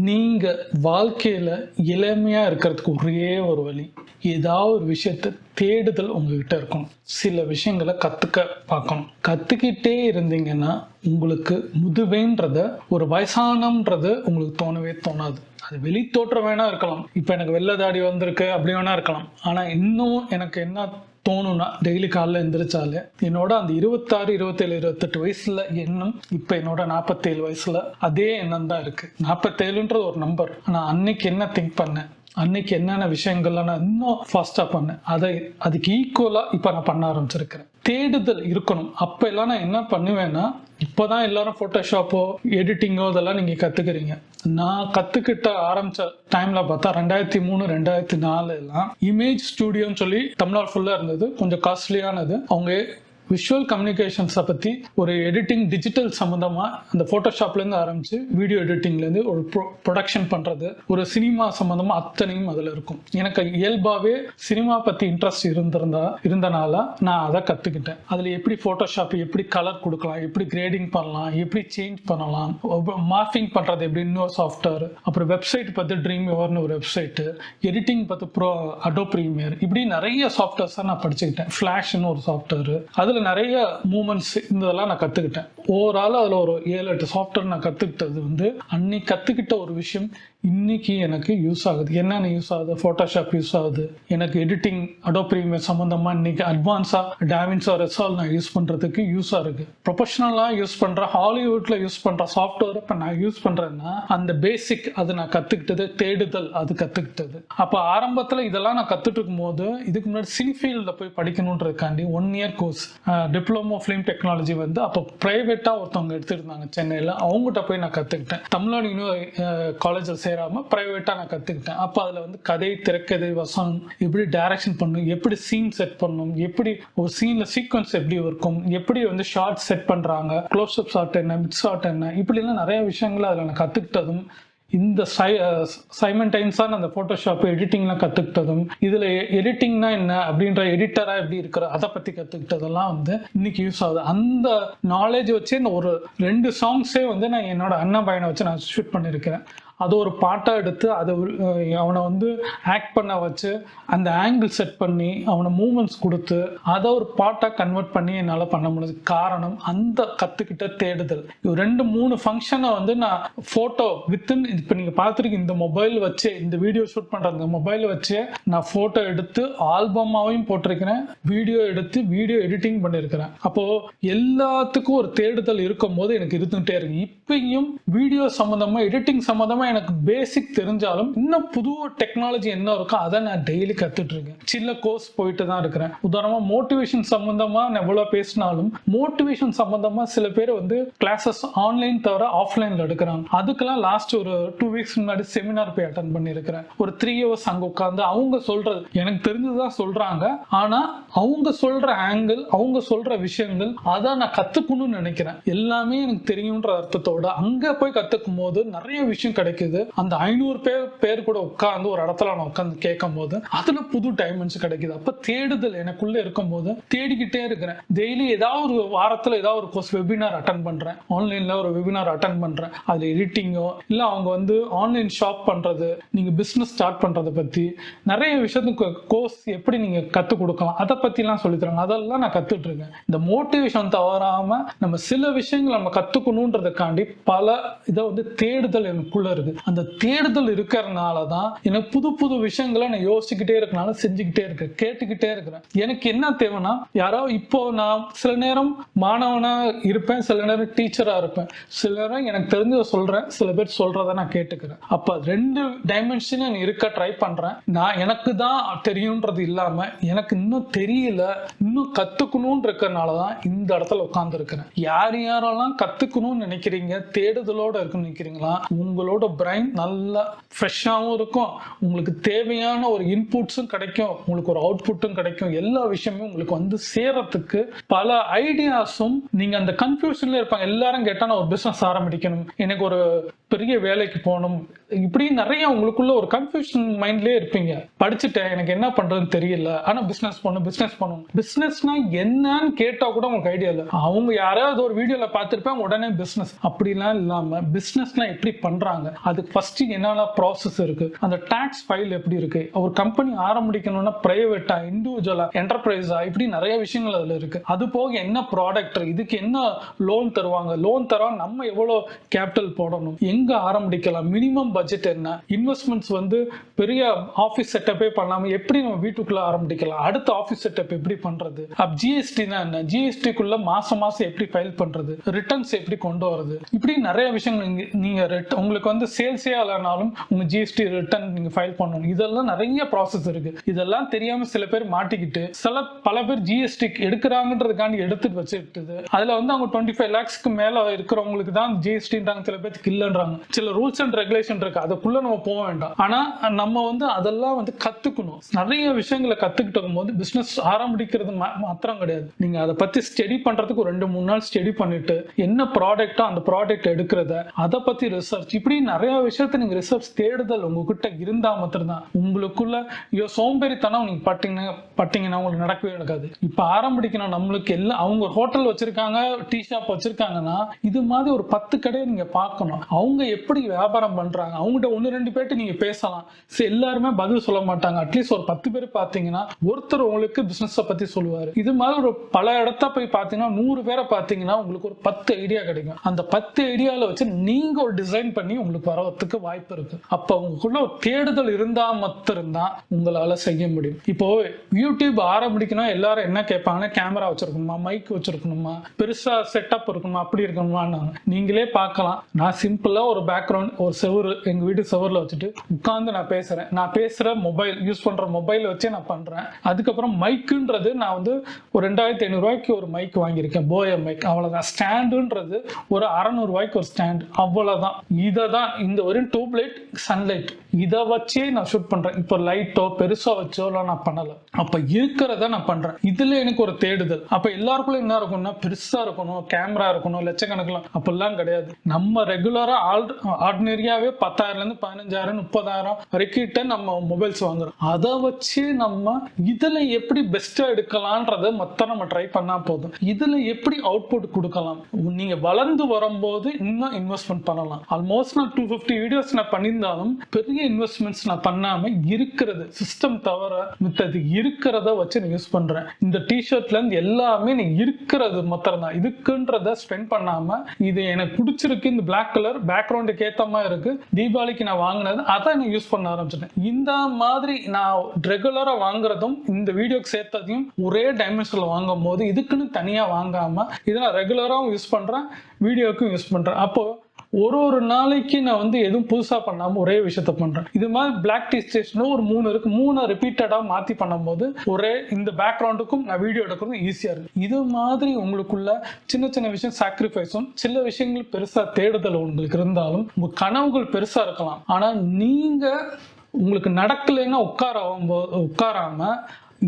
நீங்க வாழ்க்கையில இளமையா இருக்கிறதுக்கு ஒரே ஒரு வழி, ஏதாவது ஒரு விஷயத்த தேடுதல் உங்ககிட்ட இருக்கணும். சில விஷயங்களை கத்துக்க பார்க்கணும். கத்துக்கிட்டே இருந்தீங்கன்னா உங்களுக்கு முதுமைன்றத, ஒரு வயசானம்ன்றது உங்களுக்கு தோணவே தோணாது. அது வெளி தோற்றம் வேணா இருக்கலாம். இப்ப எனக்கு வெள்ளை தாடி வந்திருக்கு அப்படி வேணா இருக்கலாம். ஆனா இன்னும் எனக்கு என்ன தோணும்னா, டெய்லி காலைல எந்திரிச்சாலே என்னோட அந்த 26, 27, 28 வயசுல எண்ணம் இப்ப என்னோட 47 வயசுல அதே எண்ணம் தான் இருக்கு. 47ன்றது ஒரு நம்பர். ஆனா அன்னைக்கு என்ன திங்க் பண்ணேன், அன்னைக்கு என்னென்ன விஷயங்கள்லாம் நான் இன்னும் ஃபாஸ்டா பண்ணேன், அதுக்கு ஈக்குவலா இப்ப நான் பண்ண ஆரம்பிச்சிருக்கிறேன். தேடுதல் இருக்கணும். அப்ப எல்லாம் நான் என்ன பண்ணுவேன்னா, இப்பதான் எல்லாரும் போட்டோஷாப்போ எடிட்டிங்கோ இதெல்லாம் நீங்க கத்துக்கிறீங்க. நான் கத்துக்கிட்ட ஆரம்பிச்ச டைம்ல பார்த்தா 2003 2004 எல்லாம் இமேஜ் ஸ்டுடியோன்னு சொல்லி தமிழ்நாடு ஃபுல்லா இருந்தது. கொஞ்சம் காஸ்ட்லியானது. அவங்க விஷுவல் கம்யூனிகேஷன்ஸை பற்றி ஒரு எடிட்டிங் டிஜிட்டல் சம்மந்தமாக அந்த ஃபோட்டோஷாப்லேருந்து ஆரம்பித்து வீடியோ எடிட்டிங்லேருந்து ஒரு ப்ரொடக்ஷன் பண்ணுறது, ஒரு சினிமா சம்மந்தமாக அத்தனையும் அதில் இருக்கும். எனக்கு இயல்பாகவே சினிமா பற்றி இன்ட்ரெஸ்ட் இருந்தனால நான் அதை கற்றுக்கிட்டேன். அதில் எப்படி ஃபோட்டோஷாப் எப்படி கலர் கொடுக்கலாம், எப்படி கிரேடிங் பண்ணலாம், எப்படி சேஞ்ச் பண்ணலாம், மார்ஃபிங் பண்ணுறது எப்படி இன்னொரு சாஃப்ட்வேர், அப்புறம் வெப்சைட் பற்றி ட்ரீம் எவர்னு ஒரு வெப்சைட்டு, எடிட்டிங் பார்த்து அடோப் ப்ரீமியர், இப்படி நிறைய சாஃப்ட்வேர்ஸாக நான் படிச்சுக்கிட்டேன். ஃப்ளாஷ்னு ஒரு சாஃப்ட்வேர், அதில் நிறைய மூமெண்ட்ஸ் இதெல்லாம் நான் கத்துக்கிட்டேன். ஓவரால் அதில் ஒரு 7-8 சாஃப்ட்வேர் நான் கத்துக்கிட்டது வந்து அன்னைக்கு கத்துக்கிட்ட ஒரு விஷயம் இன்னைக்கு எனக்கு யூஸ் ஆகுது. என்னென்ன யூஸ் ஆகுது, ஃபோட்டோஷாப் யூஸ் ஆகுது, எனக்கு எடிட்டிங் அடோப் ப்ரீமியர் சம்மந்தமாக இன்னைக்கு அட்வான்ஸாக டாவின்ஸா ரெசால் நான் யூஸ் பண்ணுறதுக்கு யூஸாக இருக்கு. ப்ரொஃபஷனலாக யூஸ் பண்ணுற ஹாலிவுட்ல யூஸ் பண்ணுற சாஃப்ட்வேர் இப்போ நான் யூஸ் பண்ணுறேன்னா அந்த பேசிக் அது நான் கற்றுக்கிட்டது, தேடுதல் அது கற்றுக்கிட்டது. அப்போ ஆரம்பத்தில் இதெல்லாம் நான் கற்றுட்டு இருக்கும் போது, இதுக்கு முன்னாடி சினிஃபீல்டில் போய் படிக்கணுன்றதுக்காண்டி 1 year course diploma film technology வந்து அப்போ ப்ரைவேட்டாக ஒருத்தவங்க எடுத்துருந்தாங்க சென்னையில். அவங்ககிட்ட போய் நான் கற்றுக்கிட்டேன். தமிழ்நாடு காலேஜில் சேராம பிரைவேட்டா நான் கத்துக்கிட்டேன். அப்ப அதுல வந்து கதை, திரைக்கதை, வசனம், எப்படி டைரக்ஷன் பண்ணணும், எப்படி சீன் செட் பண்ணணும், எப்படி ஒரு சீன்ல சீக்வன்ஸ் எப்படி இருக்கும், எப்படி வந்து ஷார்ட் செட் பண்றாங்க, க்ளோஸ் அப் ஷாட் என்ன, மிட் ஷாட் என்ன, இப்படி எல்லாம் நிறைய விஷயங்களை அதுல நான் கத்துக்கிட்டதும், இந்த சைமன்டைன்ஸான அந்த போட்டோஷாப் எடிட்டிங்லாம் கத்துக்கிட்டதும், இதுல எடிட்டிங்னா என்ன அப்படின்ற எடிட்டரா எப்படி இருக்கிற அதை பத்தி கத்துக்கிட்டதெல்லாம் வந்து இன்னைக்கு யூஸ் ஆகுது. அந்த நாலேஜ் வச்சு ஒரு 2 சாங்ஸே வந்து நான் என்னோட அண்ணன் பையனை வச்சு நான் ஷூட் பண்ணியிருக்கிறேன். அது ஒரு பாட்டாக எடுத்து அதை அவனை வந்து ஆக்ட் பண்ண வச்சு அந்த ஆங்கிள் செட் பண்ணி அவனை மூமெண்ட்ஸ் கொடுத்து அதை ஒரு பாட்டாக கன்வெர்ட் பண்ணி என்னால் பண்ண முடியுது. காரணம் அந்த கற்றுக்கிட்ட தேடுதல். 2-3 ஃபங்க்ஷனை வந்து நான் ஃபோட்டோ வித்தின், இப்போ நீங்கள் பார்த்துருக்கீங்க, இந்த மொபைல் வச்சு இந்த வீடியோ ஷூட் பண்ணுற அந்த மொபைல் வச்சு நான் ஃபோட்டோ எடுத்து ஆல்பமாகவும் போட்டிருக்கிறேன், வீடியோ எடுத்து வீடியோ எடிட்டிங் பண்ணியிருக்கிறேன். அப்போது எல்லாத்துக்கும் ஒரு தேடுதல் இருக்கும் போது எனக்கு இருந்துகிட்டே இருக்கு. இப்பயும் வீடியோ சம்மந்தமாக எடிட்டிங் சம்மந்தமாக எனக்கு பேசிக் தெரிஞ்சாலும் இன்னும் புது டெக்னாலஜி என்ன இருக்கோ அதை நான் டெய்லி கத்துட்டு இருக்கேன். சில கோர்ஸ் போயிட்டு தான் இருக்கிறேன். உதாரணமா மோட்டிவேஷன் சம்பந்தமா நான் எவ்வளவு பேசினாலும், மோட்டிவேஷன் சம்பந்தமா சில பேர் வந்து கிளாஸஸ் ஆன்லைன் தவிர ஆஃப்லைன்ல எடுக்கிறாங்க. அதுக்கெல்லாம் லாஸ்ட் ஒரு 2 வீக்ஸ் முன்னாடி செமினார் போய் அட்டன் பண்ணியிருக்கிறேன். ஒரு 3 hours அங்க உட்கார்ந்து அவங்க சொல்றது எனக்கு தெரிஞ்சுதான் சொல்றாங்க. ஆனா அவங்க சொல்ற ஆங்கிள், அவங்க சொல்ற விஷயங்கள் அதை நான் கத்துக்கணும்னு நினைக்கிறேன். எல்லாமே எனக்கு தெரியும்ன்ற அர்த்தத்தோட அங்க போய் கத்துக்கும் போது நிறைய விஷயம் கிடைக்கும். அந்த 500 பேர் கூட உட்கார்ந்து ஒரு இடத்துல நான் உட்கார்ந்து கேட்கும் போது அதுல புது டைமென்ஷன் கிடைக்குது. அப்ப தேடுதல் எனக்குள்ள இருக்கும் போது தேடிக்கிட்டே இருக்கிறேன். டெய்லி ஏதாவது ஒரு வாரத்துல ஏதாவது ஒரு கோர்ஸ் வெபினார் அட்டன் பண்றேன், ஆன்லைன்ல ஒரு வெபினார் அட்டன் பண்றேன். அது எடிட்டிங்கோ இல்ல அவங்க வந்து ஆன்லைன் ஷாப் பண்றது, நீங்க பிசினஸ் ஸ்டார்ட் பண்றதை பத்தி நிறைய விஷயத்துக்கு கோர்ஸ் எப்படி நீங்க கத்துக் கொடுக்கலாம் அதை பத்தி எல்லாம் சொல்லி தராங்க. அதெல்லாம் நான் கத்துட்டு இருக்கேன். இந்த மோட்டிவேஷன் தவறாம நம்ம சில விஷயங்கள் நம்ம கத்துக்கணும்ன்றதுக்காண்டி பல இதை வந்து தேடுதல் எனக்குள்ள இருக்கு. அந்த தேடுதல் இருக்கிறதுனால தான் எனக்கு புது புது விஷயங்களை நான் யோசிச்சுக்கிட்டே இருக்கனால செஞ்சுக்கிட்டே இருக்கேன், கேட்டுக்கிட்டே இருக்கிறேன். எனக்கு என்ன தேவைன்னா, யாரோ இப்போ நான் சில நேரம் மாணவனா இருப்பேன், சில நேரம் டீச்சரா இருப்பேன், சில நேரம் எனக்கு தெரிஞ்சதை சொல்றேன், சில பேர் சொல்றதை நான் கேட்டுக்கிறேன். அப்ப 2 டைமென்ஷன் இருக்க ட்ரை பண்றேன். நான் எனக்கு தான் தெரியும்ன்றது இல்லாம எனக்கு இன்னும் தெரியல, இன்னும் கத்துக்கணும்னு இருக்கிறதுனாலதான் இந்த இடத்துல உட்கார்ந்து இருக்கிறேன். யாரெல்லாம் கத்துக்கணும்னு நினைக்கிறீங்க, தேடுதலோட இருக்குன்னு நினைக்கிறீங்களா, உங்களோட பிரைன் நல்லா ஃப்ரெஷ்ஷாகவும் இருக்கும், உங்களுக்கு தேவையான ஒரு இன்புட்ஸும் கிடைக்கும், உங்களுக்கு ஒரு அவுட்புட்டும் கிடைக்கும். எல்லா விஷயமும் உங்களுக்கு வந்து சேரத்துக்கு பல ஐடியாஸும், நீங்க அந்த கன்ஃபியூஷன்ல இருப்பாங்க. எல்லாரும் கேட்டா நான் ஒரு பிசினஸ் ஆரம்பிக்கணும், எனக்கு ஒரு பெரிய வேலைக்கு போகணும், இப்படி நிறைய உங்களுக்குள்ள ஒரு கன்ஃபியூஷன் மைண்ட்லயே இருப்பீங்க. படிச்சுட்டேன், எனக்கு என்ன பண்றதுன்னு தெரியல, ஆனா பிசினஸ் பண்ணணும். பிசினஸ்னா என்னன்னு கேட்டா கூட உங்களுக்கு ஐடியா இல்ல. அவங்க யாராவது ஒரு வீடியோல பார்த்திருப்பாங்க, உடனே பிசினஸ் அப்படிலாம் இல்லாம பிசினஸ்னா எப்படி பண்றாங்க, அதுக்கு ஃபர்ஸ்ட் என்னென்ன ப்ராசஸ் இருக்கு, அந்த டாக்ஸ் ஃபைல் எப்படி இருக்கு, ஒரு கம்பெனி ஆரம்பிக்கணும்னா பிரைவேட்டா, இண்டிவிஜுவலா, என்டர்பிரைஸா, இப்படி நிறைய விஷயங்கள் அதுல இருக்கு. அது போக என்ன ப்ராடக்ட், இதுக்கு என்ன லோன் தருவாங்க, லோன் தர நம்ம எவ்வளவு கேபிட்டல் போடணும், எங்க ஆரம்பிக்கலாம், மினிமம் பட்ஜெட் என்ன, இன்வெஸ்ட்மெண்ட்ஸ் வந்து பெரிய ஆபீஸ் செட்டப்பே பண்ணாம எப்படி நம்ம வீட்டுக்குள்ள ஆரம்பிக்கலாம், அடுத்த ஆபீஸ் செட்டப் எப்படி பண்றது, ஜிஎஸ்டி என்ன, ஜிஎஸ்டிக்குள்ள மாசம் எப்படி ஃபைல் பண்றது, ரிட்டர்ன்ஸ் எப்படி கொண்டு வரது, இப்படி நிறைய விஷயங்கள். நீங்க உங்களுக்கு வந்து சேல்ஸே ஆகலனாலும் உங்க ஜிஎஸ்டி ரிட்டர்ன் நீங்க ஃபைல் பண்ணணும். இதெல்லாம் நிறைய ப்ராசஸ் இருக்கு. இதெல்லாம் தெரியாம சில பேர் மாட்டிக்கிட்டு பல பேர் ஜிஎஸ்டி எடுக்கிறாங்கன்றதுக்காண்டி எடுத்துட்டு வச்சுக்கிட்டு அதுல வந்து அவங்க 25 lakhsக்கு மேல இருக்கிறவங்களுக்கு தான் ஜிஎஸ்டின்றாங்க, சில பேருக்கு இல்லைன்றாங்க. சில ரூல்ஸ் அண்ட் ரெகுலேஷன் இருக்கு, அதுக்குள்ள நம்ம போக வேண்டாம். ஆனா நம்ம வந்து அதெல்லாம் வந்து கத்துக்கணும். நிறைய விஷயங்களை கத்துக்கிட்டு போது பிசினஸ் ஆரம்பிக்கிறது மாத்திரம் கிடையாது. நீங்க அதை பத்தி ஸ்டடி பண்றதுக்கு ஒரு 2-3 நாள் ஸ்டடி பண்ணிட்டு என்ன ப்ராடக்டோ அந்த ப்ராடக்ட் எடுக்கிறத, அதை பத்தி ரிசர்ச், இப்படி நிறைய விஷயத்த நீங்க ரிசர்ச் தேடுதல் உங்ககிட்ட இருந்தா மாத்திரம்தான் உங்களுக்குள்ள சோம்பேறித்தனம் நீங்க பட்டீங்கன்னா உங்களுக்கு நடக்கவே நடக்காது. இப்ப ஆரம்பிக்கணும். நம்மளுக்கு எல்லாம் அவங்க ஹோட்டல் வச்சிருக்காங்க, டீ ஷாப் வச்சிருக்காங்கன்னா இது மாதிரி ஒரு 10 கடையை நீங்க பார்க்கணும். அவங்க எப்படி வியாபாரம் பண்றாங்க, அவங்ககிட்ட 1-2 பேர்ட்டு நீங்க பேசலாம். எல்லாருமே பதில் சொல்ல மாட்டாங்க. அட்லீஸ்ட் ஒரு 10 பேர் பார்த்தீங்கன்னா ஒருத்தர் உங்களுக்கு பிசினஸ் பத்தி சொல்லுவாரு. இது மாதிரி ஒரு பல இடத்த போய் பார்த்தீங்கன்னா 100 பேரை பார்த்தீங்கன்னா உங்களுக்கு ஒரு 10 ஐடியா கிடைக்கும். அந்த 10 ஐடியால வச்சு நீங்க ஒரு டிசைன் பண்ணி உங்களுக்கு வரதுக்கு வாய்ப்பு இருக்கு. அப்ப உங்களுக்குள்ள ஒரு தேடுதல் இருந்தா மாத்திரம்தான் உங்களால செய்ய முடியும். இப்போ யூடியூப் ஆரம்பிக்கணும், எல்லாரும் என்ன கேட்பாங்கன்னா கேமரா வச்சிருக்கணுமா, மைக் வச்சிருக்கணுமா, பெருசா செட்டப் இருக்கணுமா, அப்படி இருக்கணுமா. நீங்களே பார்க்கலாம். நான் சிம்பிளா ஒரு பேக்ரவுண்ட், ஒரு செவரு, எங்க வீட்டு செவர்ல வச்சுட்டு உட்கார்ந்து நான் பேசுற மொபைல் யூஸ் பண்ற மொபைல் வச்சே நான் பண்றேன். அதுக்கப்புறம் மைக்குன்றது நான் வந்து ஒரு 2500 ரூபாய்க்கு ஒரு மைக் வாங்கியிருக்கேன், போய மைக், அவ்வளவுதான். ஸ்டாண்டுன்றது ஒரு 600 ரூபாய்க்கு ஒரு ஸ்டாண்ட், அவ்வளவுதான். இதை தான் இந்த ஒரு டியூப் லைட், சன்லைட், இதை வச்சே நான் ஷூட் பண்றேன். இப்போ லைட்டோ பெருசா வச்சோ நான் பண்ணல. அப்ப இருக்கிறத நான் பண்றேன். இதுல எனக்கு ஒரு தேடுதல். அப்ப எல்லாருக்குள்ள என்ன இருக்கும்னா பெருசா இருக்கணும், கேமரா இருக்கணும், லட்சக்கணக்கில், அப்படிலாம் கிடையாது. நம்ம ரெகுலரா ஆர்டினரியாவே 10,000 இருந்து 15,000 30,000 வரைக்கும் நம்ம மொபைல்ஸ் வாங்குறோம். அதை வச்சு நம்ம இதுல எப்படி பெஸ்டா எடுக்கலாம்ன்றத மொத்தம் நம்ம ட்ரை பண்ணா போதும். இதுல எப்படி அவுட்புட் கொடுக்கலாம், நீங்க வளர்ந்து வரும்போது இன்னும் இன்வெஸ்ட்மெண்ட் பண்ணலாம். ஆல்மோஸ்ட் நான் 250 வீடியோஸ் நான் பண்ணியிருந்தாலும் பெரிய இன்வெஸ்ட்மெண்ட்ஸ் நான் பண்ணாம இருக்கிறது சிஸ்டம் தவிர மித்தது இருக்கிறத வச்சு நான் யூஸ் பண்றேன். இந்த டிஷர்ட்ல இருந்து எல்லாமே நீ இருக்கிறது மொத்தம் தான். இதுக்குன்றத ஸ்பெண்ட் பண்ணாம இது எனக்கு பிடிச்சிருக்கு, இந்த பிளாக் கலர் பேக்ரவுண்டுக்கு ஏத்த மாதிரி இருக்கு, தீபாவளிக்கு நான் வாங்கினது, அதை நான் யூஸ் பண்ண ஆரம்பிச்சிட்டேன். இந்த மாதிரி நான் ரெகுலரா வாங்குறதும் இந்த வீடியோக்கு சேர்த்ததையும் ஒரே டைமென்ஷன்ல வாங்கும் போது இதுக்குன்னு தனியா வாங்காம இதை நான் ரெகுலராகவும் யூஸ் பண்றேன், வீடியோக்கும் யூஸ் பண்றேன். அப்போ ஒரு நாளைக்கு நான் வந்து எதுவும் புதுசா பண்ணாம ஒரே விஷயத்த பண்றேன். இது மாதிரி பிளாக் டீ ஸ்டேஷன் ஒரு 3 இருக்கு, 3 ரிப்பீட்டடா மாத்தி பண்ணும்போது ஒரே இந்த பேக்ரவுண்டுக்கும் நான் வீடியோ எடுக்கிறது ஈஸியா இருக்கு. இது மாதிரி உங்களுக்குள்ள சின்ன சின்ன விஷயம் சாக்ரிஃபைஸும், சில விஷயங்கள் பெருசா தேடுதல் உங்களுக்கு இருந்தாலும் உங்க கனவுகள் பெருசா இருக்கலாம். ஆனா நீங்க உங்களுக்கு நடக்கலைன்னா உட்காராம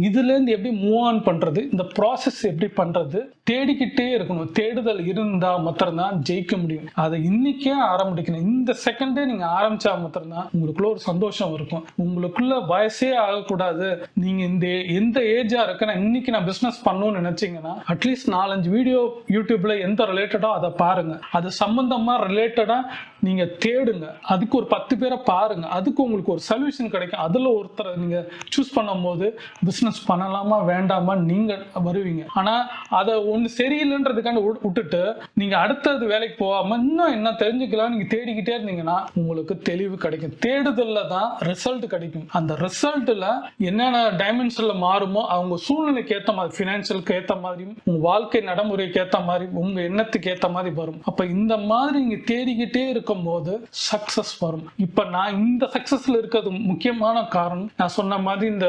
இதுல இருந்து எப்படி மூவ் ஆன் பண்றது, இந்த ப்ராசஸ் எப்படி பண்றது, தேடிக்கிட்டே இருக்கணும். தேடுதல் இருந்தா மாத்திரம்தான் ஜெயிக்க முடியும். அதை இன்னைக்கே ஆரம்பிக்கணும். இந்த செகண்டே நீங்க ஆரம்பிச்சா மாத்திரம்தான் உங்களுக்குள்ள ஒரு சந்தோஷம் இருக்கும். உங்களுக்குள்ள வயசே ஆகக்கூடாது, நீங்க இந்த எந்த ஏஜா இருக்குன்னா இன்னைக்கு நான் பிசினஸ் பண்ணணும்னு நினைச்சீங்கன்னா அட்லீஸ்ட் 4-5 வீடியோ யூடியூப்ல எந்த ரிலேட்டடோ அதை பாருங்க. அது சம்பந்தமா ரிலேட்டடா நீங்க தேடுங்க. அதுக்கு ஒரு 10 பேரை பாருங்க. அதுக்கு உங்களுக்கு ஒரு சொல்யூஷன் கிடைக்கும். அதுல ஒருத்தரை நீங்க சூஸ் பண்ணும் போது பிசினஸ் பண்ணலாமா வேண்டாமா நீங்க வருவீங்க. ஆனா அதை ஒண்ணு சரியில்லைன்றதுக்காண்டி விட்டுட்டு நீங்க அடுத்தது வேலைக்கு போகாம இன்னும் என்ன தெரிஞ்சுக்கலாம் நீங்க தேடிக்கிட்டே இருந்தீங்கன்னா உங்களுக்கு தெளிவு கிடைக்கும். தேடுதல்ல தான் ரிசல்ட் கிடைக்கும். அந்த ரிசல்ட்ல என்னென்ன டைமென்ஷன்ல மாறுமோ அவங்க சூழ்நிலைக்கு ஏற்ற மாதிரி, பினான்சியலுக்கு ஏற்ற மாதிரி, உங்க வாழ்க்கை நடைமுறைக்கு ஏற்ற மாதிரி, உங்க எண்ணத்துக்கு ஏற்ற மாதிரி வரும். அப்ப இந்த மாதிரி நீங்க தேடிக்கிட்டே இருக்கும் போது சக்சஸ் வரும். இப்ப நான் இந்த சக்சஸ்ல இருக்கிறது முக்கியமான காரணம் நான் சொன்ன மாதிரி இந்த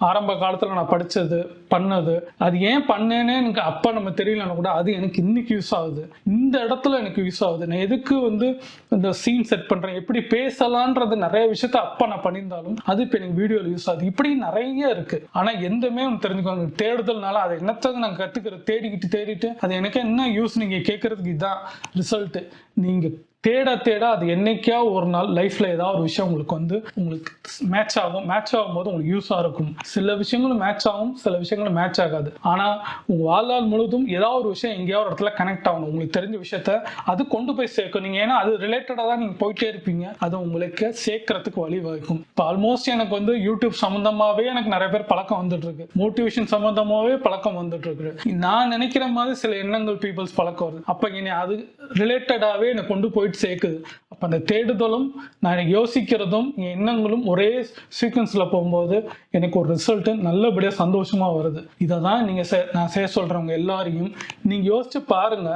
ஆரம்ப காலத்துல நான் படிச்சது பண்ணது, அது ஏன் பண்ணேன்னு எனக்கு அப்ப நம்ம தெரியலன்னா கூட அது எனக்கு இன்னைக்கு யூஸ் ஆகுது. இந்த இடத்துல எனக்கு யூஸ் ஆகுது. நான் எதுக்கு வந்து இந்த சீன் செட் பண்றேன், எப்படி பேசலான்றது நிறைய விஷயத்த அப்ப நான் பண்ணியிருந்தாலும் அது இப்ப எனக்கு வீடியோல யூஸ் ஆகுது. இப்படி நிறைய இருக்கு. ஆனா எந்தமே தெரிஞ்சுக்கோங்க, தேடுதல்னால அதை என்னத்தாவது நான் கத்துக்கிற தேடிட்டு அது எனக்கு என்ன யூஸ் நீங்க கேட்கறதுக்கு இதுதான் ரிசல்ட். நீங்க தேட தேட அது என்னைக்கா ஒரு நாள் லைஃப்ல ஏதாவது ஒரு விஷயம் உங்களுக்கு வந்து உங்களுக்கு மேட்ச் ஆகும்போது உங்களுக்கு யூஸா இருக்கும். சில விஷயங்களும் மேட்ச் ஆகும், சில விஷயங்களும் மேட்ச் ஆகாது. ஆனா உங்க வாழ்நாள் முழுதும் ஏதாவது ஒரு விஷயம் எங்கேயாவது ஒரு இடத்துல கனெக்ட் ஆகணும். உங்களுக்கு தெரிஞ்ச விஷயத்த அது கொண்டு போய் சேர்க்கும். நீங்க ஏன்னா அது ரிலேட்டடா தான் நீங்க போயிட்டே இருப்பீங்க. அது உங்களுக்கு சேர்க்கறதுக்கு வழிவகுக்கும். இப்போ ஆல்மோஸ்ட் எனக்கு வந்து யூடியூப் சம்பந்தமாவே எனக்கு நிறைய பேர் பழக்கம் வந்துட்டு இருக்கு. மோட்டிவேஷன் சம்பந்தமாவே பழக்கம் வந்துட்டு இருக்கு. நான் நினைக்கிற மாதிரி சில எண்ணங்கள் பீப்புள்ஸ் பழக்கம் வருது. அப்ப என்னை அது ரிலேட்டடாவே என்னை கொண்டு போயிட்டு சேர்க்குது. அப்ப அந்த தேடுதலும் நான் யோசிக்கிறதும் என் எண்ணங்களும் ஒரே சீக்வன்ஸ்ல போகும்போது எனக்கு ஒரு ரிசல்ட் நல்லபடியா சந்தோஷமா வருது. இதை தான் நீங்க நான் செய்ய சொல்றவங்க எல்லாரையும் நீங்க யோசிச்சு பாருங்க.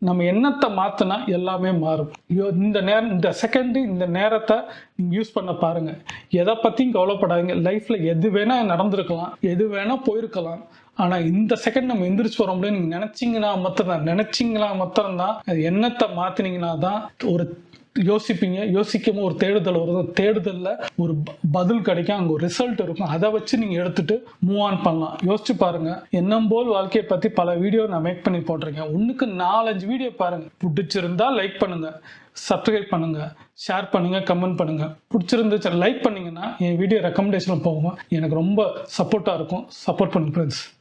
நம்ம எண்ணத்தை மாத்தினா எல்லாமே மாறும். இந்த நேரம், இந்த செகண்ட், இந்த நேரத்தை நீங்க யூஸ் பண்ண பாருங்க. எதை பத்தியும் கவலைப்படாதீங்க. லைஃப்ல எது வேணா நடந்திருக்கலாம், எது வேணா போயிருக்கலாம். ஆனா இந்த செகண்ட் நம்ம எந்திரிச்சு வரோம்ல, நீங்க நினைச்சீங்களா மாத்திரம்தான் அது எண்ணத்தை மாத்தினீங்கன்னா தான் ஒரு யோசிப்பீங்க. யோசிக்கும் ஒரு தேடுதல் வரும். தேடுதல்ல ஒரு பதில் கிடைக்கும், அங்க ஒரு ரிசல்ட் இருக்கும். அதை வச்சு நீங்க எடுத்துட்டு மூவ் ஆன் பண்ணலாம். யோசிச்சு பாருங்க. எண்ணம் போல் வாழ்க்கையை பத்தி பல வீடியோ நான் மேக் பண்ணி போட்டிருக்கேன். ஒண்ணுக்கு 4-5 வீடியோ பாருங்க. பிடிச்சிருந்தா லைக் பண்ணுங்க, சப்ஸ்கிரைப் பண்ணுங்க, ஷேர் பண்ணுங்க, கமெண்ட் பண்ணுங்க. பிடிச்சிருந்துச்சு லைக் பண்ணீங்கன்னா என் வீடியோ ரெக்கமெண்டேஷன் போகும். எனக்கு ரொம்ப சப்போர்ட்டா இருக்கும். சப்போர்ட் பண்ணுங்க ஃப்ரெண்ட்ஸ்.